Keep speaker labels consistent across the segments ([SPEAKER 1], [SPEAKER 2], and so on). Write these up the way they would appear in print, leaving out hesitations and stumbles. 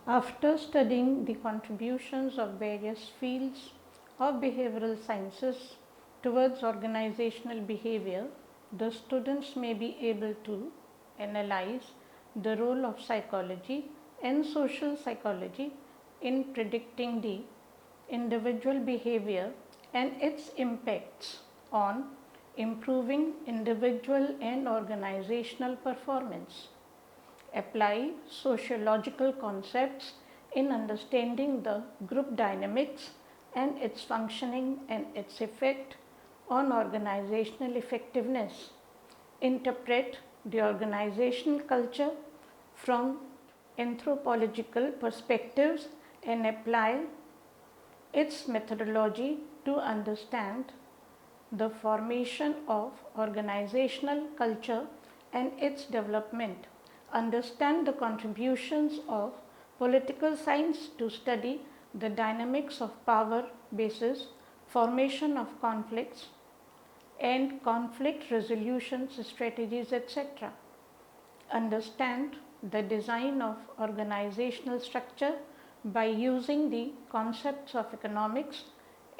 [SPEAKER 1] After studying the contributions of various fields of behavioral sciences towards organizational behavior, the students may be able to analyze the role of psychology and social psychology in predicting the individual behavior and its impacts on improving individual and organizational performance. Apply sociological concepts in understanding the group dynamics and its functioning and its effect on organizational effectiveness. Interpret the organizational culture from anthropological perspectives and apply its methodology to understand the formation of organizational culture and its development. Understand the contributions of political science to study the dynamics of power bases, formation of conflicts, and conflict resolution strategies, etc. Understand the design of organizational structure by using the concepts of economics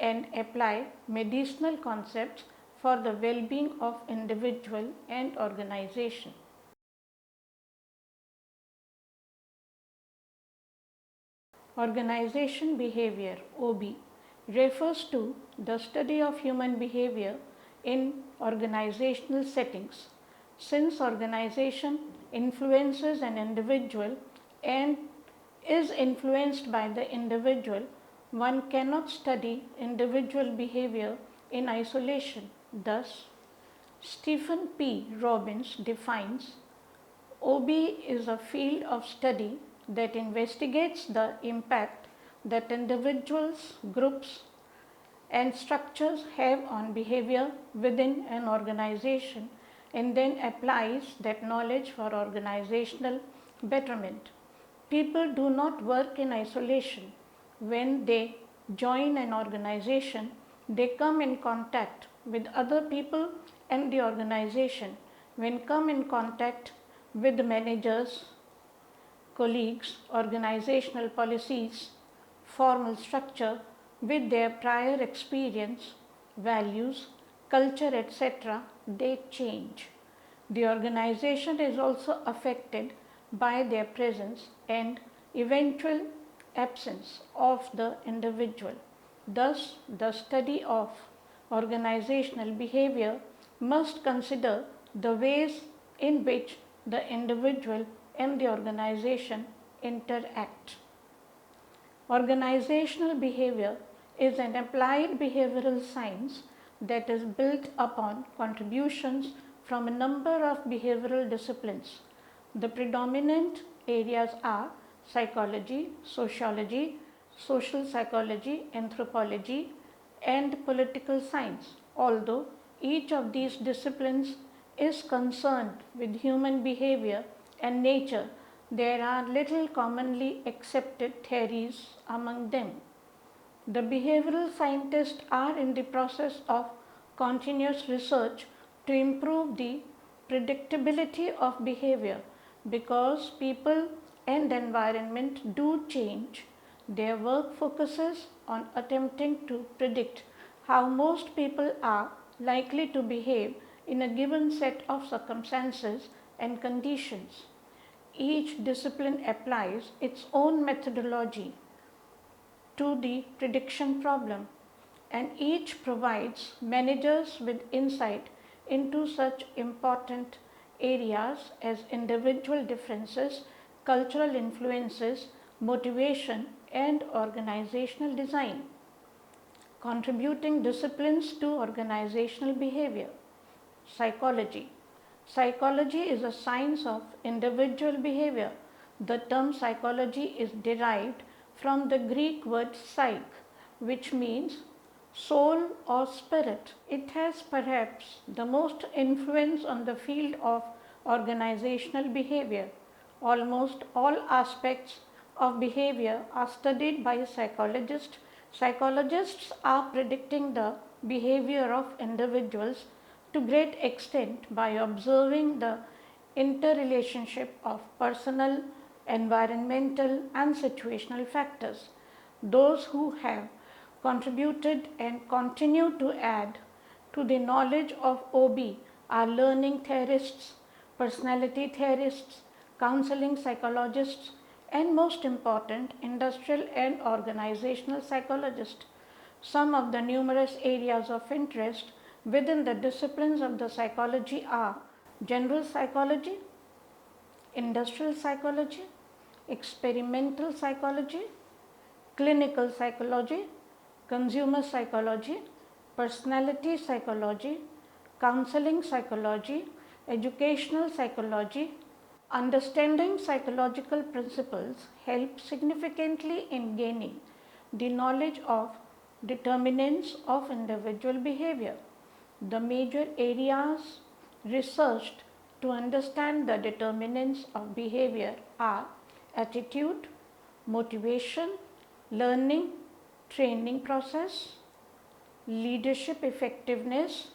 [SPEAKER 1] and apply medicinal concepts for the well-being of individual and organization. Organization behavior (OB) refers to the study of human behavior in organizational settings. Since organization influences an individual and is influenced by the individual, one cannot study individual behavior in isolation. Thus, Stephen P. Robbins defines OB is a field of study that investigates the impact that individuals, groups, and structures have on behavior within an organization and then applies that knowledge for organizational betterment. People do not work in isolation. When they join an organization, they come in contact with other people and the organization. When come in contact with managers, colleagues, organizational policies, formal structure, with their prior experience, values, culture, etc., they change. The organization is also affected by their presence and eventual absence of the individual. Thus, the study of organizational behavior must consider the ways in which the individual and the organization interact. Organizational behavior is an applied behavioral science that is built upon contributions from a number of behavioral disciplines. The predominant areas are psychology, sociology, social psychology, anthropology, and political science. Although each of these disciplines is concerned with human behavior and nature, there are little commonly accepted theories among them. The behavioral scientists are in the process of continuous research to improve the predictability of behavior because people and environment do change. Their work focuses on attempting to predict how most people are likely to behave in a given set of circumstances and conditions. Each discipline applies its own methodology to the prediction problem, and each provides managers with insight into such important areas as individual differences, cultural influences, motivation, and organizational design. Contributing disciplines to organizational behavior. Psychology. Psychology is a science of individual behavior. The term psychology is derived from the Greek word psyche, which means soul or spirit. It has perhaps the most influence on the field of organizational behavior. Almost all aspects of behavior are studied by psychologists. Psychologists are predicting the behavior of individuals to great extent by observing the interrelationship of personal environmental and situational factors. Those who have contributed and continue to add to the knowledge of OB are learning theorists, personality theorists, counseling psychologists, and most important, industrial and organizational psychologists. Some of the numerous areas of interest within the disciplines of the psychology are general psychology, industrial psychology, experimental psychology, clinical psychology, consumer psychology, personality psychology, counseling psychology, educational psychology. Understanding psychological principles helps significantly in gaining the knowledge of determinants of individual behavior. The major areas researched to understand the determinants of behavior are attitude, motivation, learning, training process, leadership effectiveness,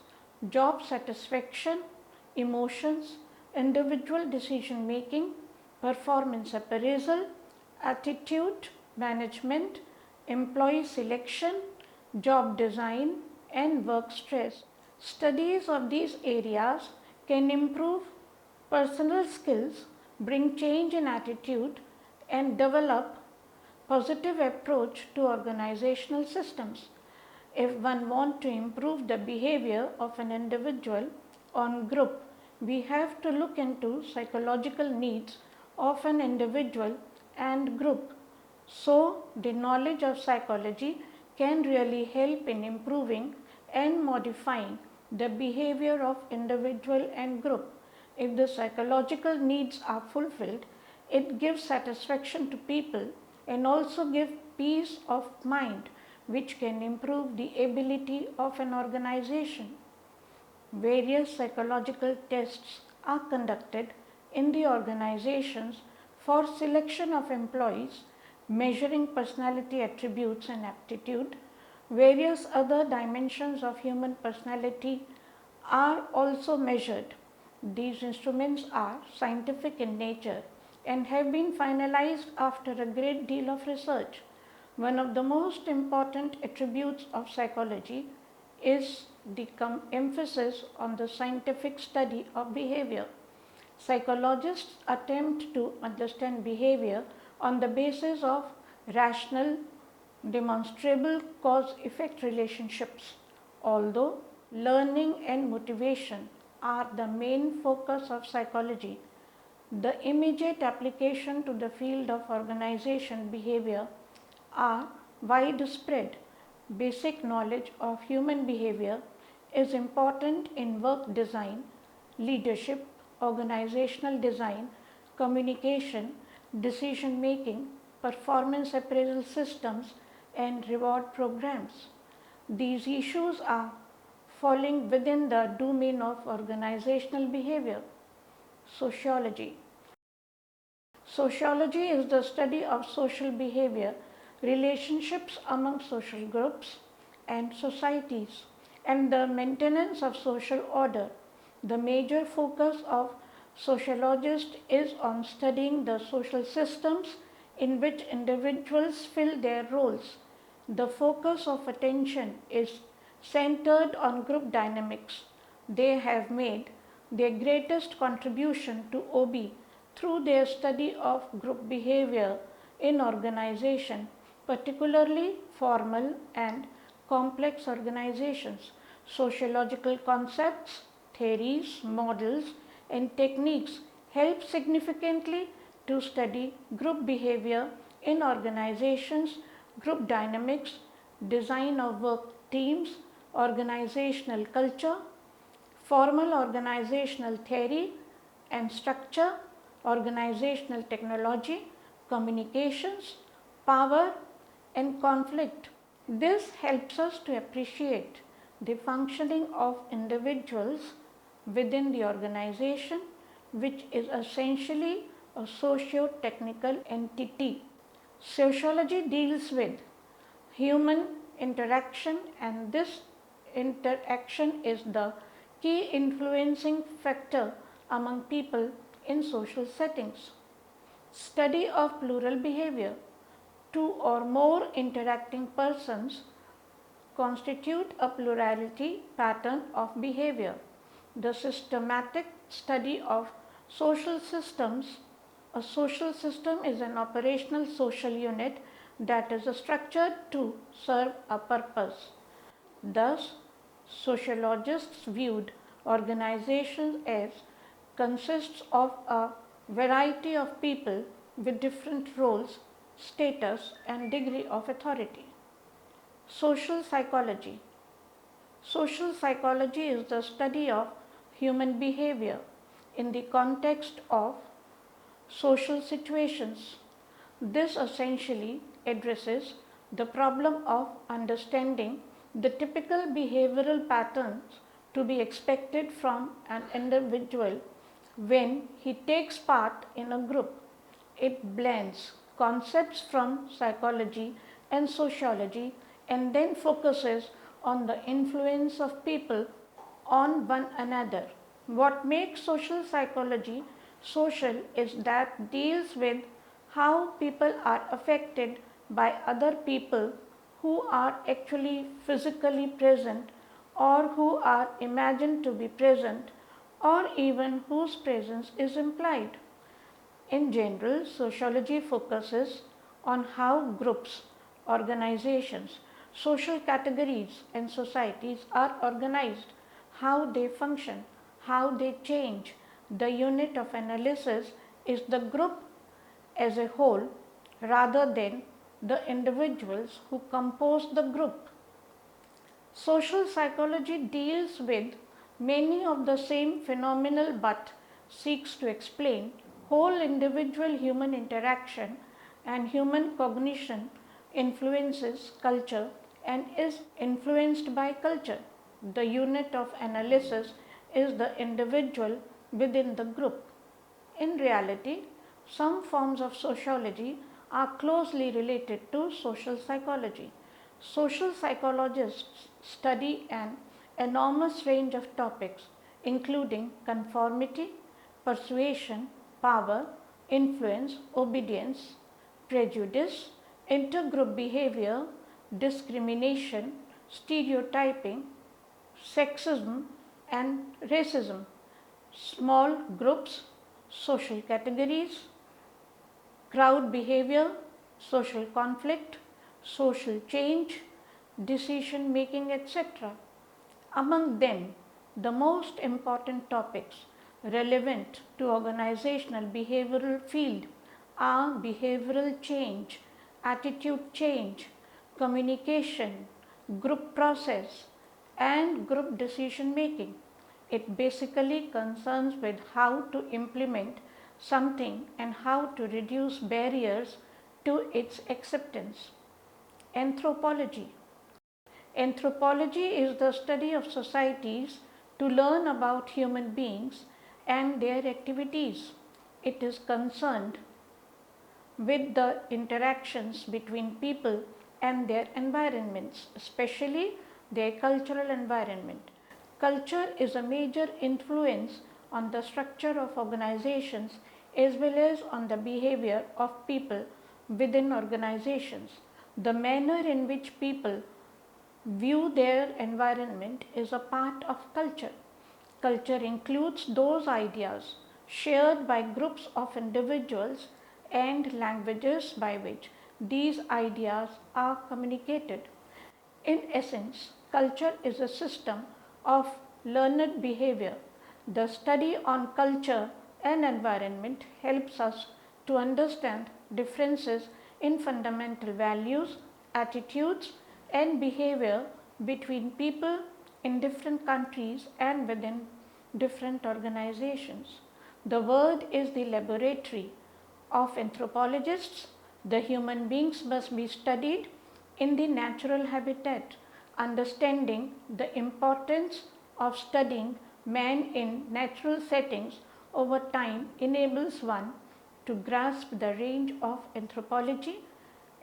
[SPEAKER 1] job satisfaction, emotions, individual decision making, performance appraisal, attitude management, employee selection, job design, and work stress. Studies of these areas can improve personal skills, bring change in attitude, and develop positive approach to organizational systems. If one wants to improve the behavior of an individual or group, we have to look into psychological needs of an individual and group. So, the knowledge of psychology can really help in improving and modifying the behavior of individual and group. If the psychological needs are fulfilled, it gives satisfaction to people and also give peace of mind, which can improve the ability of an organization. Various psychological tests are conducted in the organizations for selection of employees, measuring personality attributes and aptitude. Various other dimensions of human personality are also measured. These instruments are scientific in nature and have been finalized after a great deal of research. One of the most important attributes of psychology is the emphasis on the scientific study of behavior. Psychologists attempt to understand behavior on the basis of rational, demonstrable cause-effect relationships. Although learning and motivation are the main focus of psychology, the immediate application to the field of organization behavior are widespread. Basic knowledge of human behavior is important in work design, leadership, organizational design, communication, decision making, performance appraisal systems, and reward programs. These issues are falling within the domain of organizational behavior. Sociology. Sociology is the study of social behavior, relationships among social groups and societies, and the maintenance of social order. The major focus of sociologists is on studying the social systems in which individuals fill their roles. The focus of attention is centered on group dynamics. They have made their greatest contribution to OB through their study of group behavior in organization, particularly formal and complex organizations. Sociological concepts, theories, models, and techniques help significantly to study group behavior in organizations, group dynamics, design of work teams, organizational culture, formal organizational theory and structure, organizational technology, communications, power, and conflict. This helps us to appreciate the functioning of individuals within the organization, which is essentially a socio-technical entity. Sociology deals with human interaction, and this interaction is the key influencing factor among people in social settings. Study of plural behavior. Two or more interacting persons constitute a plurality pattern of behavior. The systematic study of social systems. A social system is an operational social unit that is structured to serve a purpose. Thus, sociologists viewed organizations as consists of a variety of people with different roles, status and degree of authority. Social psychology. Social psychology is the study of human behavior in the context of social situations. This essentially addresses the problem of understanding the typical behavioral patterns to be expected from an individual when he takes part in a group. It blends concepts from psychology and sociology and then focuses on the influence of people on one another. What makes social psychology social is that deals with how people are affected by other people who are actually physically present or who are imagined to be present or even whose presence is implied. In general, sociology focuses on how groups, organizations, social categories and societies are organized, how they function, how they change. The unit of analysis is the group as a whole rather than the individuals who compose the group. Social psychology deals with many of the same phenomena but seeks to explain whole individual human interaction and human cognition influences culture and is influenced by culture. The unit of analysis is the individual within the group. In reality, some forms of sociology are closely related to social psychology. Social psychologists study an enormous range of topics, including conformity, persuasion, power, influence, obedience, prejudice, intergroup behavior, discrimination, stereotyping, sexism, and racism, small groups, social categories, crowd behavior, social conflict, social change, decision making, etc. Among them, the most important topics relevant to organizational behavioral field are behavioral change, attitude change, communication, group process, and group decision making. It basically concerns with how to implement something and how to reduce barriers to its acceptance. Anthropology. Anthropology is the study of societies to learn about human beings and their activities. It is concerned with the interactions between people and their environments, especially their cultural environment. Culture is a major influence on the structure of organizations as well as on the behavior of people within organizations. The manner in which people view their environment is a part of culture. Culture includes those ideas shared by groups of individuals and languages by which these ideas are communicated. In essence, culture is a system of learned behavior. The study on culture and environment helps us to understand differences in fundamental values, attitudes, and behavior between people in different countries and within different organizations. The world is the laboratory of anthropologists. The human beings must be studied in the natural habitat. Understanding the importance of studying man in natural settings over time enables one to grasp the range of anthropology.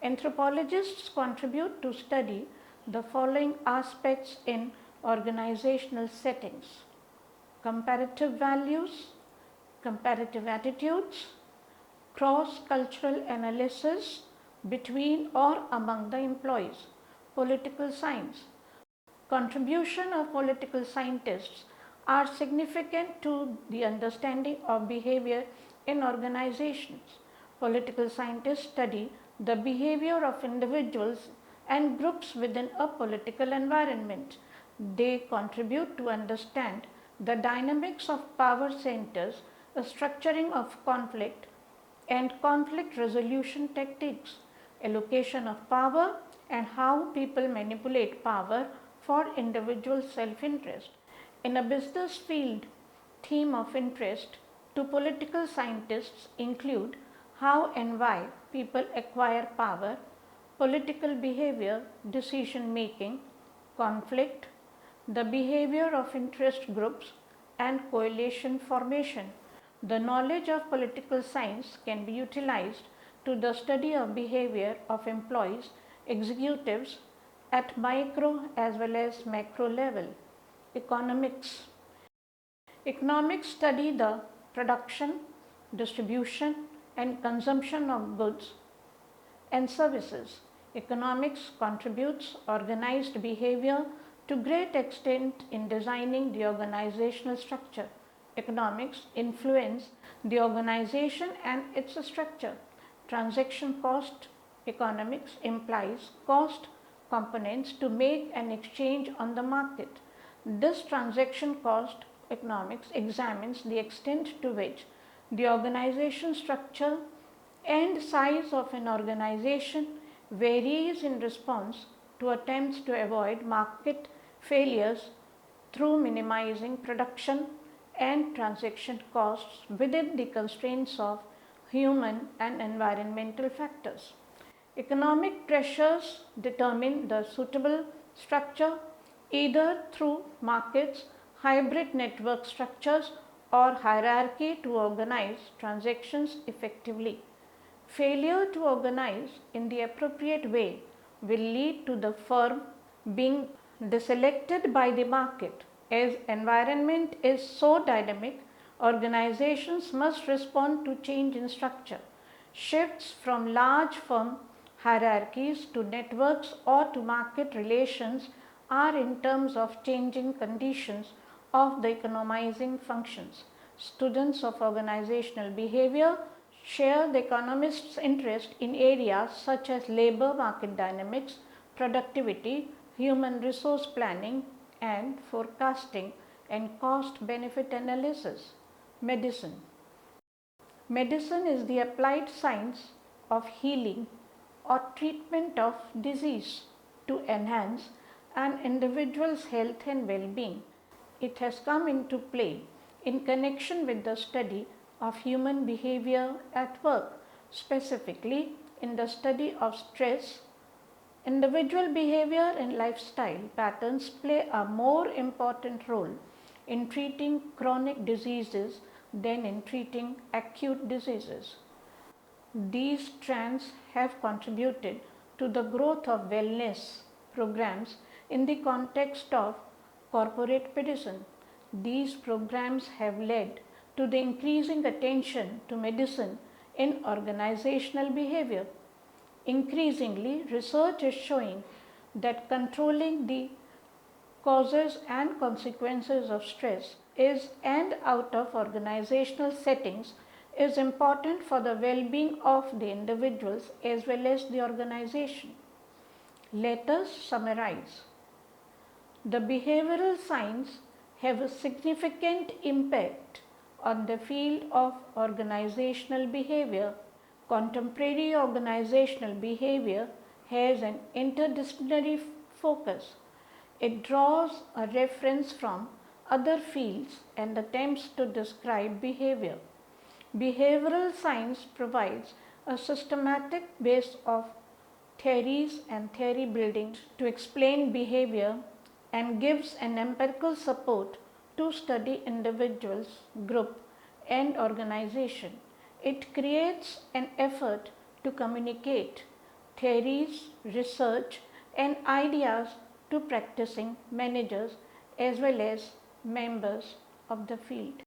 [SPEAKER 1] Anthropologists contribute to study the following aspects in organizational settings: comparative values, comparative attitudes, cross-cultural analysis between or among the employees. Political science. Contribution of political scientists are significant to the understanding of behavior in organizations. Political scientists study the behavior of individuals and groups within a political environment. They contribute to understand the dynamics of power centers, the structuring of conflict, and conflict resolution tactics, allocation of power, and how people manipulate power for individual self-interest. In a business field, theme of interest to political scientists include how and why people acquire power, political behavior, decision making, conflict, the behavior of interest groups, and coalition formation. The knowledge of political science can be utilized to the study of behavior of employees, executives at micro as well as macro level. Economics. Economics study the production, distribution, and consumption of goods and services. Economics contributes organized behavior to great extent in designing the organizational structure. Economics influence the organization and its structure. Transaction cost economics implies cost components to make an exchange on the market. This transaction cost economics examines the extent to which the organization structure and size of an organization varies in response to attempts to avoid market failures through minimizing production and transaction costs within the constraints of human and environmental factors. Economic pressures determine the suitable structure either through markets, hybrid network structures, or hierarchy to organize transactions effectively. Failure to organize in the appropriate way will lead to the firm being deselected by the market. As environment is so dynamic, organizations must respond to change in structure. Shifts from large firm hierarchies to networks or to market relations are in terms of changing conditions of the economizing functions. Students of organizational behavior share the economists' interest in areas such as labor market dynamics, productivity, human resource planning, and forecasting and cost benefit analysis. Medicine. Medicine is the applied science of healing or treatment of disease to enhance an individual's health and well-being. It has come into play in connection with the study of human behavior at work, specifically in the study of stress. Individual behavior and lifestyle patterns play a more important role in treating chronic diseases than in treating acute diseases. These trends have contributed to the growth of wellness programs in the context of corporate medicine. These programs have led to the increasing attention to medicine in organizational behavior. Increasingly, research is showing that controlling the causes and consequences of stress is and out of organizational settings is important for the well-being of the individuals as well as the organization. Let us summarize. The behavioral science have a significant impact on the field of organizational behavior. Contemporary organizational behavior has an interdisciplinary focus. It draws a reference from other fields and attempts to describe behavior. Behavioral science provides a systematic base of theories and theory building to explain behavior and gives an empirical support to study individuals, group, and organization. It creates an effort to communicate theories, research, and ideas to practicing managers as well as members of the field.